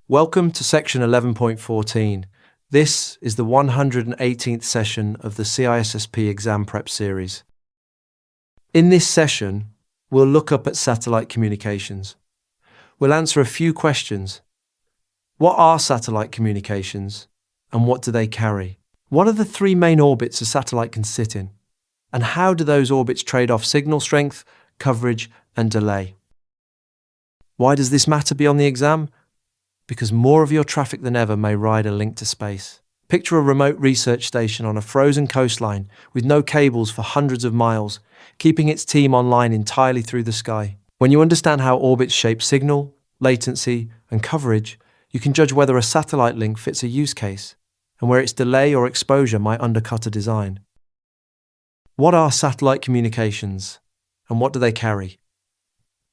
Welcome to section 11.14. This is the 118th session of the CISSP exam prep series. In this session, we'll look up at satellite communications. We'll answer a few questions. What are satellite communications, and what do they carry? What are the three main orbits a satellite can sit in? And how do those orbits trade off signal strength, coverage, and delay? Why does this matter beyond the exam? Because more of your traffic than ever may ride a link to space. Picture a remote research station on a frozen coastline with no cables for hundreds of miles, keeping its team online entirely through the sky. When you understand how orbits shape signal, latency, and coverage, you can judge whether a satellite link fits a use case and where its delay or exposure might undercut a design. What are satellite communications, and what do they carry?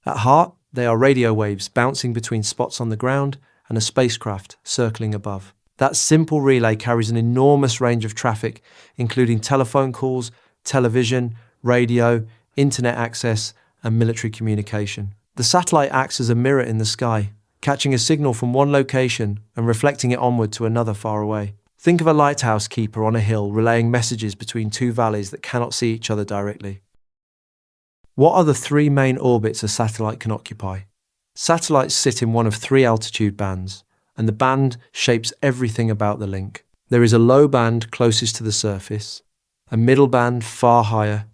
At heart, they are radio waves bouncing between spots on the ground and a spacecraft circling above. That simple relay carries an enormous range of traffic, including telephone calls, television, radio, internet access, and military communication. The satellite acts as a mirror in the sky, catching a signal from one location and reflecting it onward to another far away. Think of a lighthouse keeper on a hill relaying messages between two valleys that cannot see each other directly. What are the three main orbits a satellite can occupy? Satellites sit in one of three altitude bands, and the band shapes everything about the link. There is a low band closest to the surface, a middle band far higher,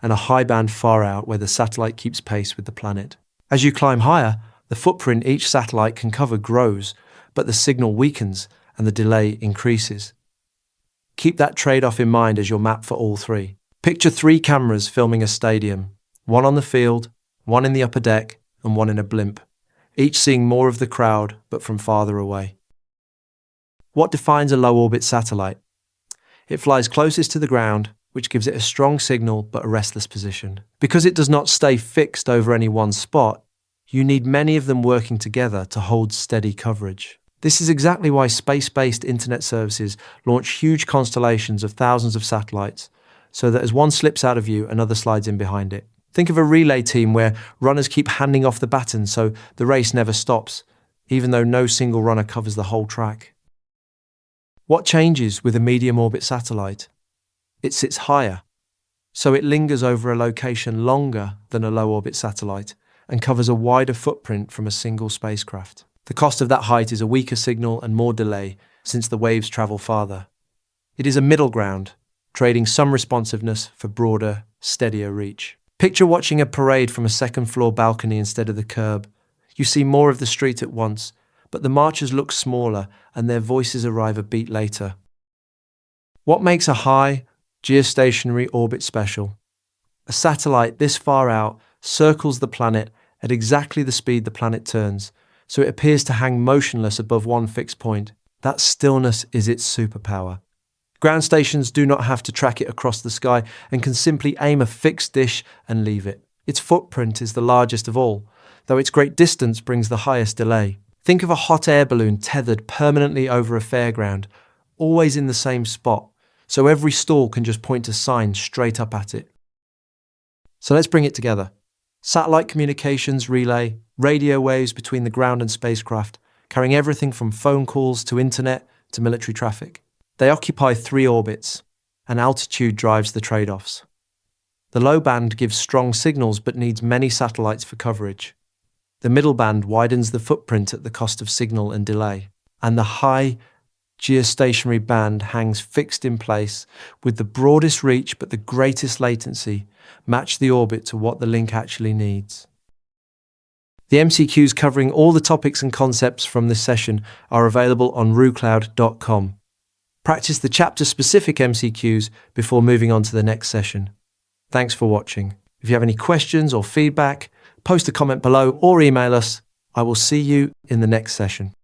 and a high band far out where the satellite keeps pace with the planet. As you climb higher, the footprint each satellite can cover grows, but the signal weakens and the delay increases. Keep that trade-off in mind as your map for all three. Picture three cameras filming a stadium, one on the field, one in the upper deck, and one in a blimp, each seeing more of the crowd but from farther away. What defines a low-orbit satellite? It flies closest to the ground, which gives it a strong signal but a restless position. Because it does not stay fixed over any one spot, you need many of them working together to hold steady coverage. This is exactly why space-based internet services launch huge constellations of thousands of satellites, so that as one slips out of view, another slides in behind it. Think of a relay team where runners keep handing off the baton so the race never stops, even though no single runner covers the whole track. What changes with a medium orbit satellite? It sits higher, so it lingers over a location longer than a low orbit satellite and covers a wider footprint from a single spacecraft. The cost of that height is a weaker signal and more delay since the waves travel farther. It is a middle ground, trading some responsiveness for broader, steadier reach. Picture watching a parade from a second-floor balcony instead of the curb. You see more of the street at once, but the marchers look smaller and their voices arrive a beat later. What makes a high, geostationary orbit special? A satellite this far out circles the planet at exactly the speed the planet turns, so it appears to hang motionless above one fixed point. That stillness is its superpower. Ground stations do not have to track it across the sky and can simply aim a fixed dish and leave it. Its footprint is the largest of all, though its great distance brings the highest delay. Think of a hot air balloon tethered permanently over a fairground, always in the same spot, so every stall can just point a sign straight up at it. So let's bring it together. Satellite communications relay, radio waves between the ground and spacecraft, carrying everything from phone calls to internet to military traffic. They occupy three orbits, and altitude drives the trade-offs. The low band gives strong signals but needs many satellites for coverage. The middle band widens the footprint at the cost of signal and delay. And the high, geostationary band hangs fixed in place with the broadest reach but the greatest latency, match the orbit to what the link actually needs. The MCQs covering all the topics and concepts from this session are available on rucloud.com. Practice the chapter-specific MCQs before moving on to the next session. Thanks for watching. If you have any questions or feedback, post a comment below or email us. I will see you in the next session.